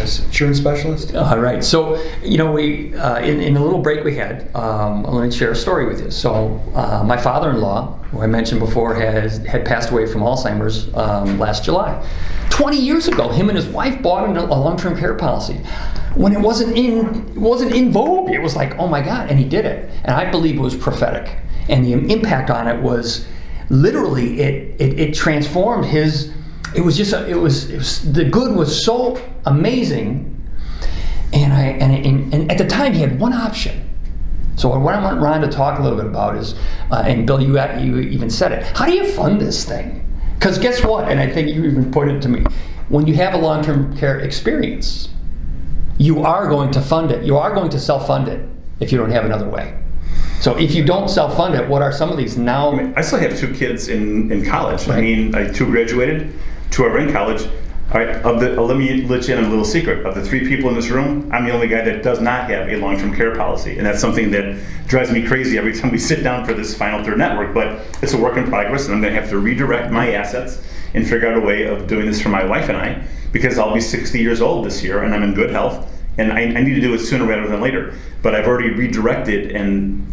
insurance specialist. All right. So, we in a little break we had, let me share a story with you. So, my father-in-law, who I mentioned before, had passed away from Alzheimer's last July. 20 years ago, him and his wife bought a long-term care policy. When it wasn't in vogue, it was like, oh my God, and he did it. And I believe it was prophetic. And the impact on it was literally it transformed his. It was the good was so amazing, and at the time he had one option. So what I want Ron to talk a little bit about is, and Bill, you even said it. How do you fund this thing? Because guess what? And I think you even pointed to me. When you have a long-term care experience, you are going to fund it. You are going to self-fund it if you don't have another way. So if you don't self-fund it, what are some of these now? I still have 2 kids in college. Right. I mean, 2 graduated, 2 are in college. All right, let me let you in a little secret. Of the 3 people in this room, I'm the only guy that does not have a long-term care policy. And that's something that drives me crazy every time we sit down for this Final Third Network. But it's a work in progress, and I'm going to have to redirect my assets and figure out a way of doing this for my wife and I, because I'll be 60 years old this year, and I'm in good health. And I need to do it sooner rather than later. But I've already redirected and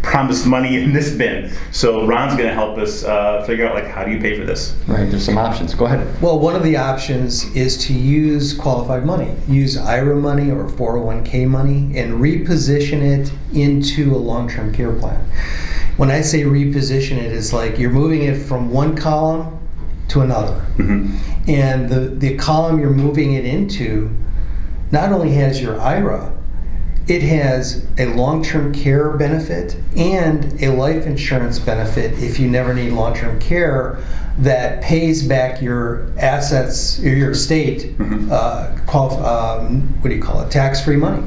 promised money in this bin. So Ron's going to help us figure out, how do you pay for this? Right, there's some options. Go ahead. Well, one of the options is to use qualified money. Use IRA money or 401k money and reposition it into a long-term care plan. When I say reposition it, it's like you're moving it from one column to another. Mm-hmm. And the column you're moving it into not only has your IRA, it has a long-term care benefit and a life insurance benefit if you never need long-term care that pays back your assets, or your estate, mm-hmm. Tax-free money.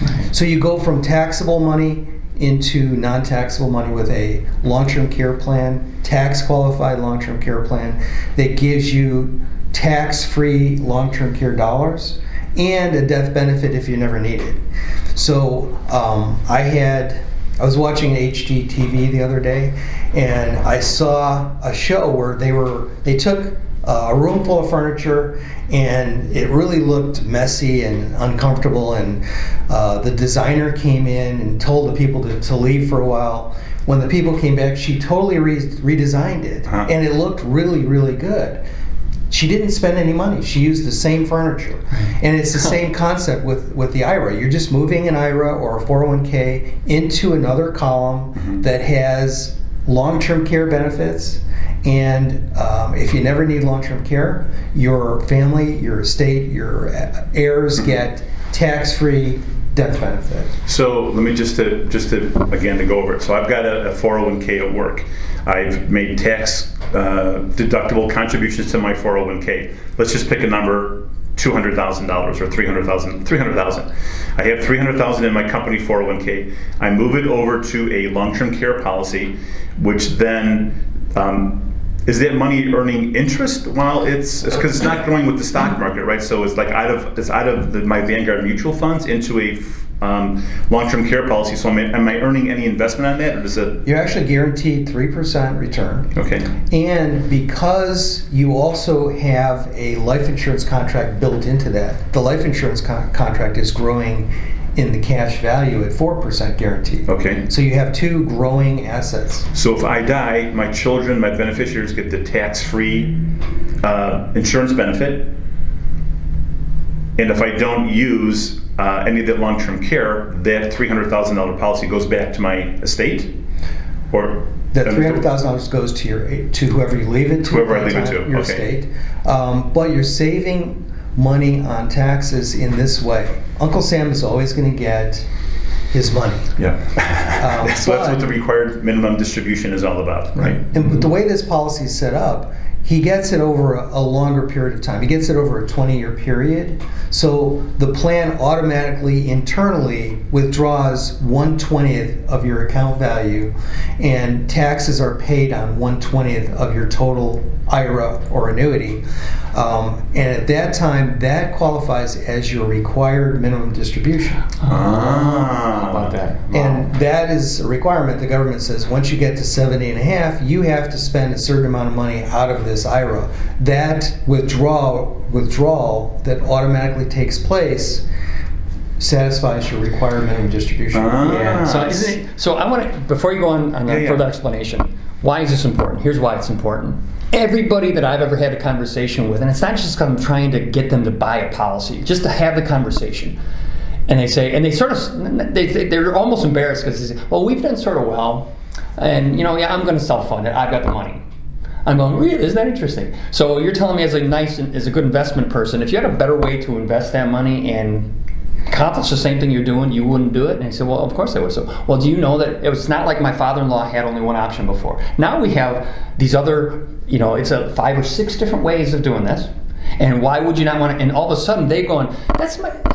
Right. So you go from taxable money into non-taxable money with a long-term care plan, tax-qualified long-term care plan that gives you tax-free long-term care dollars and a death benefit if you never need it. So I was watching HGTV the other day, and I saw a show where they took a room full of furniture, and it really looked messy and uncomfortable, and the designer came in and told the people to leave for a while. When the people came back, she totally redesigned it, and it looked really, really good. She didn't spend any money. She used the same furniture. And it's the same concept with the IRA. You're just moving an IRA or a 401k into another column mm-hmm. that has long-term care benefits. And if you never need long-term care, your family, your estate, your heirs mm-hmm. get tax-free death benefit. So let me just to again to go over it. So I've got a 401k at work. I've made tax deductible contributions to my 401k. Let's just pick a number, $200,000 or $300,000. I have $300,000 in my company 401k. I move it over to a long-term care policy, which then is that money earning interest while it's because it's not growing with the stock market, right? So it's out of my Vanguard mutual funds into a long-term care policy. So am I earning any investment on that, or does it? You're actually guaranteed 3% return. Okay. And because you also have a life insurance contract built into that, the life insurance contract is growing in the cash value at 4% guaranteed. Okay. So you have 2 growing assets. So if I die, my children, my beneficiaries get the tax-free insurance benefit, and if I don't use any of that long-term care, that $300,000 policy goes back to my estate, or that $300,000 goes to whoever you leave it to. Whoever I leave it to. Your estate. But you're saving money on taxes in this way. Uncle Sam is always going to get his money. Yeah. So that's what the required minimum distribution is all about, right? And the way this policy is set up, he gets it over a longer period of time. He gets it over a 20-year period. So the plan automatically internally withdraws 1/20th of your account value, and taxes are paid on 1/20th of your total IRA or annuity. And at that time, that qualifies as your required minimum distribution. How about that? Wow. And that is a requirement. The government says once you get to 70 and a half, you have to spend a certain amount of money out of this this IRA. That withdrawal that automatically takes place satisfies your required minimum distribution. Yeah. So I want to, before you go on the further explanation, why is this important? Here's why it's important. Everybody that I've ever had a conversation with, and it's not just because I'm trying to get them to buy a policy, just to have the conversation. And they say, and they sort of, they're almost embarrassed because they say, well, we've done sort of well, and I'm going to self-fund it. I've got the money. I'm going, really? Isn't that interesting? So you're telling me as a good investment person, if you had a better way to invest that money and accomplish the same thing you're doing, you wouldn't do it? And he said, well, of course I would. So, well, do you know that it's not like my father-in-law had only one option before? Now we have these other, it's 5 or 6 different ways of doing this. And why would you not want to? And all of a sudden they're going,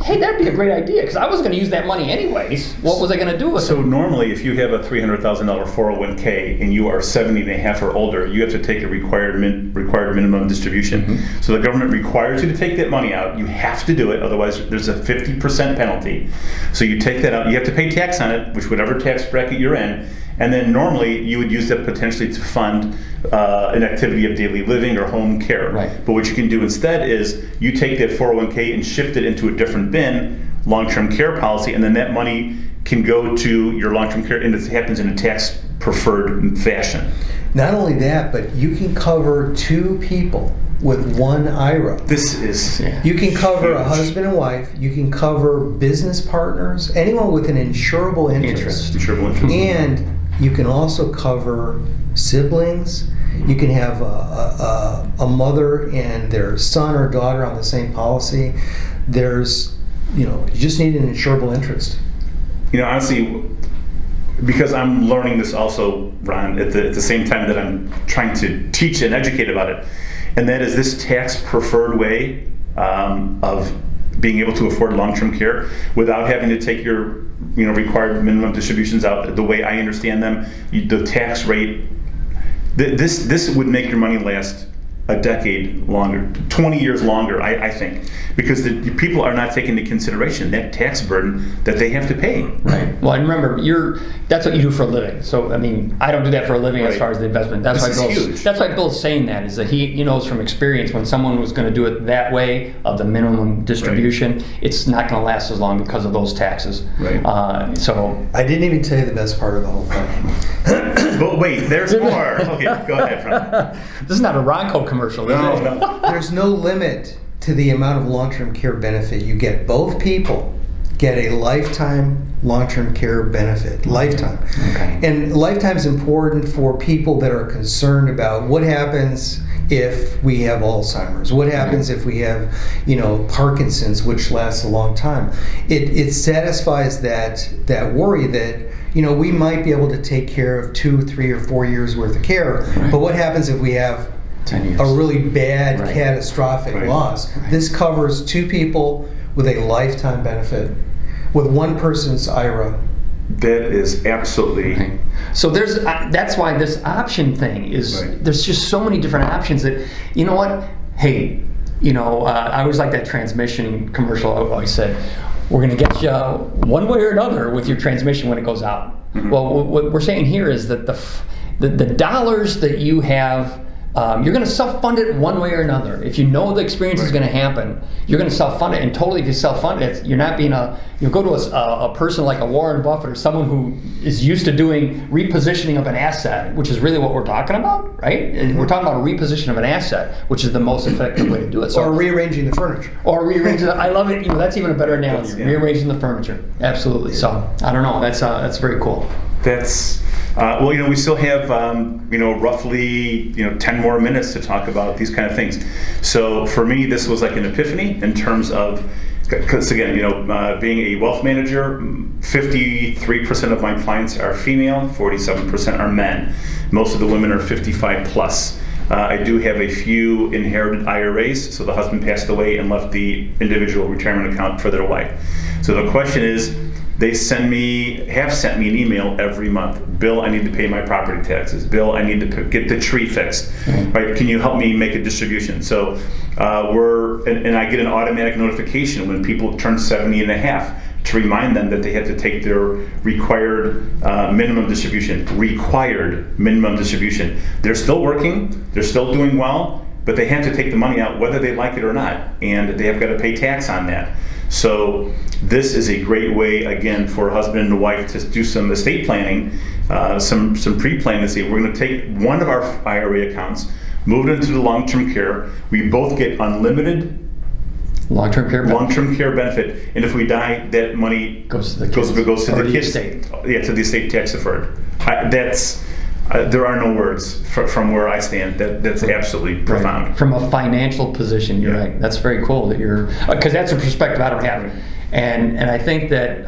hey, that'd be a great idea, because I was going to use that money anyways. What was I going to do with it? So normally, if you have a $300,000 401k and you are 70 and a half or older, you have to take a required minimum distribution. Mm-hmm. So the government requires you to take that money out. You have to do it, otherwise there's a 50% penalty. So you take that out. You have to pay tax on it, whatever tax bracket you're in. And then normally you would use that potentially to fund an activity of daily living or home care. Right. But what you can do instead is you take that 401k and shift it into a different bin, long-term care policy, and then that money can go to your long-term care, and it happens in a tax-preferred fashion. Not only that, but you can cover 2 people with one IRA. You can cover a husband and wife, you can cover business partners, anyone with an insurable interest. And you can also cover siblings. You can have a mother and their son or daughter on the same policy. There's, you just need an insurable interest. Honestly, because I'm learning this also, Ron, at the same time that I'm trying to teach and educate about it, and that is this tax-preferred way of being able to afford long-term care without having to take your required minimum distributions out. The way I understand them, the tax rate, this would make your money last a decade longer, 20 years longer, I think, because the people are not taking into consideration that tax burden that they have to pay. Right. Well, and remember, that's what you do for a living. So, I don't do that for a living as far as the investment. That's why Bill's saying that, is that he knows from experience when someone was going to do it that way of the minimum distribution, it's not going to last as long because of those taxes. Right. So I didn't even tell you the best part of the whole thing. But wait, there's more. Okay, go ahead, Ron. This is not a Ron Cohen commercial, is it? No. There's no limit to the amount of long-term care benefit you get. Both people get a lifetime long-term care benefit. Lifetime. Okay. And lifetime is important for people that are concerned about what happens if we have Alzheimer's, what happens if we have, Parkinson's, which lasts a long time. It satisfies that worry that, we might be able to take care of 2, 3, or 4 years worth of care, but what happens if we have 10 years. A really bad catastrophic loss? Right. This covers 2 people with a lifetime benefit with one person's IRA. That is absolutely. Okay. So that's why this option thing is. Right. There's just so many different options that, you know what? Hey, I always like that transmission commercial. I always said, we're going to get you one way or another with your transmission when it goes out. Mm-hmm. Well, what we're saying here is that the dollars that you have, you're going to self-fund it one way or another. If you know the experience is going to happen, you're going to self-fund it. And totally, if you self-fund it, you're not being you'll go to a person like a Warren Buffett or someone who is used to doing repositioning of an asset, which is really what we're talking about, right? And we're talking about a reposition of an asset, which is the most effective way to do it. So, or rearranging the furniture. I love it. That's even a better analogy. Rearranging the furniture. Absolutely. So I don't know. That's very cool. That's. We still have, roughly, 10 more minutes to talk about these kind of things. So for me, this was like an epiphany in terms of, because again, being a wealth manager, 53% of my clients are female, 47% are men. Most of the women are 55 plus. I do have a few inherited IRAs, so the husband passed away and left the individual retirement account for their wife. So the question is, they have sent me an email every month. Bill, I need to pay my property taxes. Bill, I need to get the tree fixed. Right? Can you help me make a distribution? So and I get an automatic notification when people turn 70 and a half to remind them that they have to take their required minimum distribution. Required minimum distribution. They're still working. They're still doing well, but they have to take the money out whether they like it or not, and they have got to pay tax on that. So this is a great way, again, for a husband and a wife to do some estate planning, some pre-planning, to say we're going to take one of our IRA accounts, move it into the long-term care. We both get unlimited long-term care benefit, and if we die, that money goes to the kids. Estate. Yeah, to the estate tax deferred. There are no words from where I stand. That's absolutely profound. Right. From a financial position, you're right. That's very cool that you're, because that's a perspective I don't have, and I think that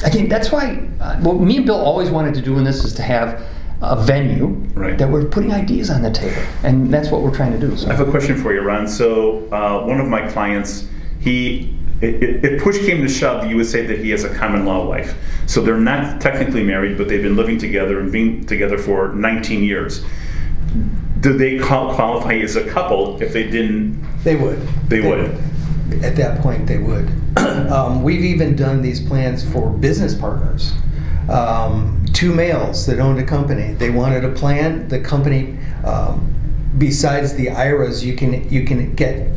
again, that's why what me and Bill always wanted to do in this is to have a venue that we're putting ideas on the table, and that's what we're trying to do. So. I have a question for you, Ron. So one of my clients, if push came to shove, you would say that he has a common law wife. So they're not technically married, but they've been living together and being together for 19 years. Do they qualify as a couple if they didn't? They would. They would. At that point, they would. We've even done these plans for business partners. Two males that owned a company. They wanted a plan. The company, besides the IRAs, you can get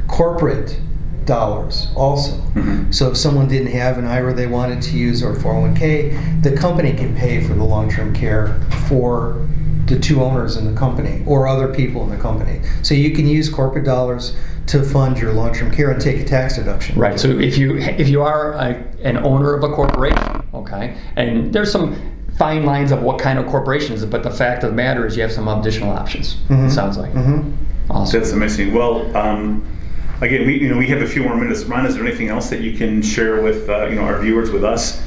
corporate dollars also. Mm-hmm. So if someone didn't have an IRA they wanted to use or 401k, the company can pay for the long-term care for the two owners in the company or other people in the company. So you can use corporate dollars to fund your long-term care and take a tax deduction. Right. So if you are an owner of a corporation, okay, and there's some fine lines of what kind of corporation is it, but the fact of the matter is you have some additional options. Mm-hmm. It sounds like. Mm-hmm. Awesome. That's amazing. Well, again, we have a few more minutes. Ron, is there anything else that you can share with our viewers, with us?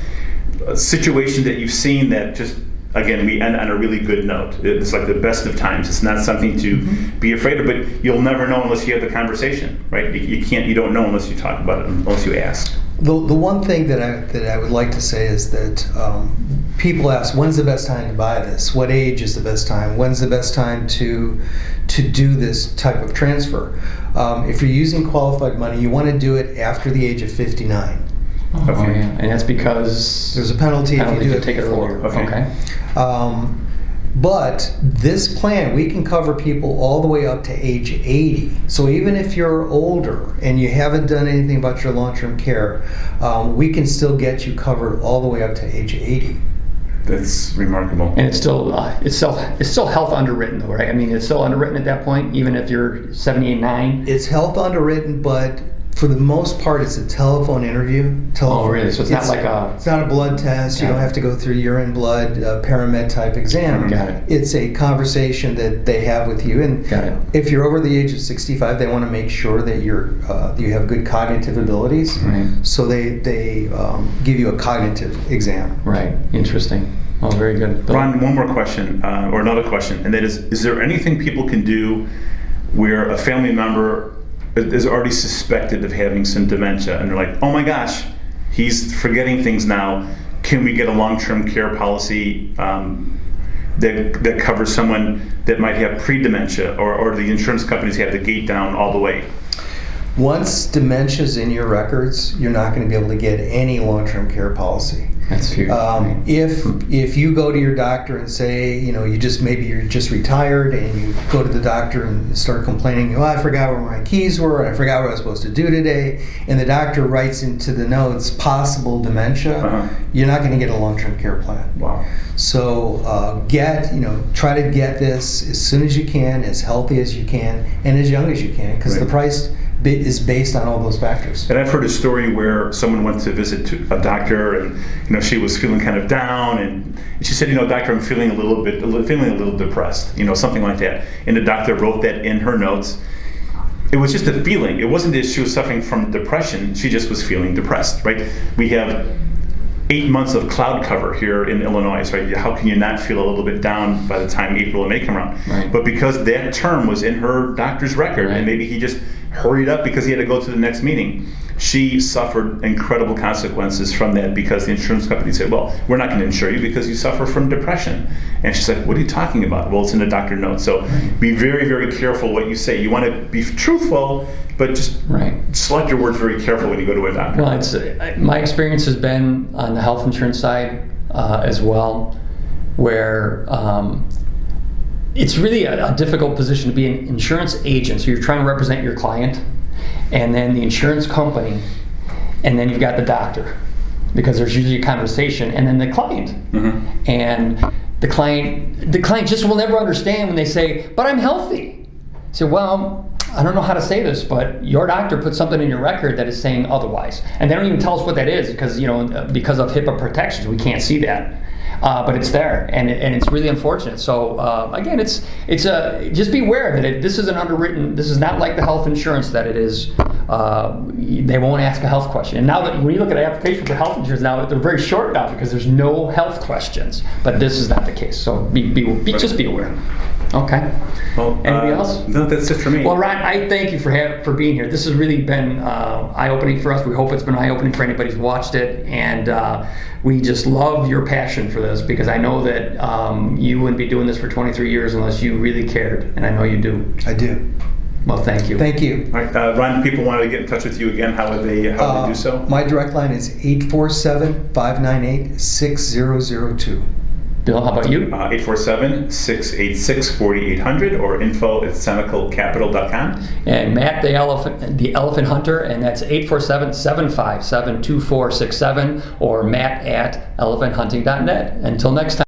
A situation that you've seen that just, again, we end on a really good note. It's like the best of times. It's not something to be afraid of, but you'll never know unless you have the conversation, right? You don't know unless you talk about it, unless you ask. The one thing that I would like to say is that people ask, when's the best time to buy this? What age is the best time? When's the best time to do this type of transfer? If you're using qualified money, you want to do it after the age of 59. Oh, okay. Yeah. And that's because there's a penalty if you do it take it before. Okay. But this plan, we can cover people all the way up to age 80. So even if you're older and you haven't done anything about your long-term care, we can still get you covered all the way up to age 80. That's remarkable. And it's still health underwritten though, right? I mean, it's still underwritten at that point, even if you're 78, 9. It's health underwritten, but for the most part, it's a telephone interview. Oh, really? So it's not like a... It's not a blood test. You don't have to go through urine, blood, paramed type exam. Got it. It's a conversation that they have with you. And Got it. If you're over the age of 65, they want to make sure that you have good cognitive abilities. Right. So they give you a cognitive exam. Right. Interesting. Oh, very good. Ron, one more question, or another question, and that is there anything people can do where a family member is already suspected of having some dementia, and they're like, oh my gosh, he's forgetting things now. Can we get a long-term care policy that covers someone that might have pre-dementia, or the insurance companies have the gate down all the way? Once dementia's in your records, you're not going to be able to get any long-term care policy. That's huge. If you go to your doctor and say, you're just retired, and you go to the doctor and start complaining, I forgot where my keys were, and I forgot what I was supposed to do today, and the doctor writes into the notes possible dementia, you're not going to get a long-term care plan. Wow. So try to get this as soon as you can, as healthy as you can, and as young as you can, because the price is based on all those factors. And I've heard a story where someone went to visit a doctor, and she was feeling kind of down, and she said, doctor, I'm feeling a little depressed, something like that. And the doctor wrote that in her notes. It was just a feeling. It wasn't that she was suffering from depression. She just was feeling depressed, right? We have 8 months of cloud cover here in Illinois, right? How can you not feel a little bit down by the time April and May come around? Right. But because that term was in her doctor's record, and maybe he just hurried up because he had to go to the next meeting. She suffered incredible consequences from that because the insurance company said, well, we're not going to insure you because you suffer from depression. And she's like, what are you talking about? Well, it's in the doctor note. So be very, very careful what you say. You want to be truthful, but just select your words very carefully when you go to a doctor. Well, it's my experience has been on the health insurance side as well, where it's really a difficult position to be an insurance agent. So you're trying to represent your client, and then the insurance company, and then you've got the doctor, because there's usually a conversation, and then the client. Mm-hmm. And the client just will never understand when they say, but I'm healthy. So, well, I don't know how to say this, but your doctor put something in your record that is saying otherwise. And they don't even tell us what that is because, because of HIPAA protections, we can't see that. But it's there, and it's really unfortunate. So again, it's just be aware that this is an underwritten. This is not like the health insurance that it is. They won't ask a health question. And now that when you look at an application for health insurance, now they're very short now because there's no health questions. But this is not the case. So just be aware. Okay. Well, anybody else? No, that's it for me. Well, Ron, I thank you for being here. This has really been eye-opening for us. We hope it's been eye-opening for anybody who's watched it, and we just love your passion for this because I know that you wouldn't be doing this for 23 years unless you really cared, and I know you do. I do. Well, thank you. Thank you. All right, Ron, if people wanted to get in touch with you again, how would they do so? My direct line is 847-598-6002. Bill, how about you? 847-686-4800 or info@senecalcapital.com. And Matt, the Elephant Hunter, and that's 847-757-2467 or matt@elephanthunting.net. Until next time.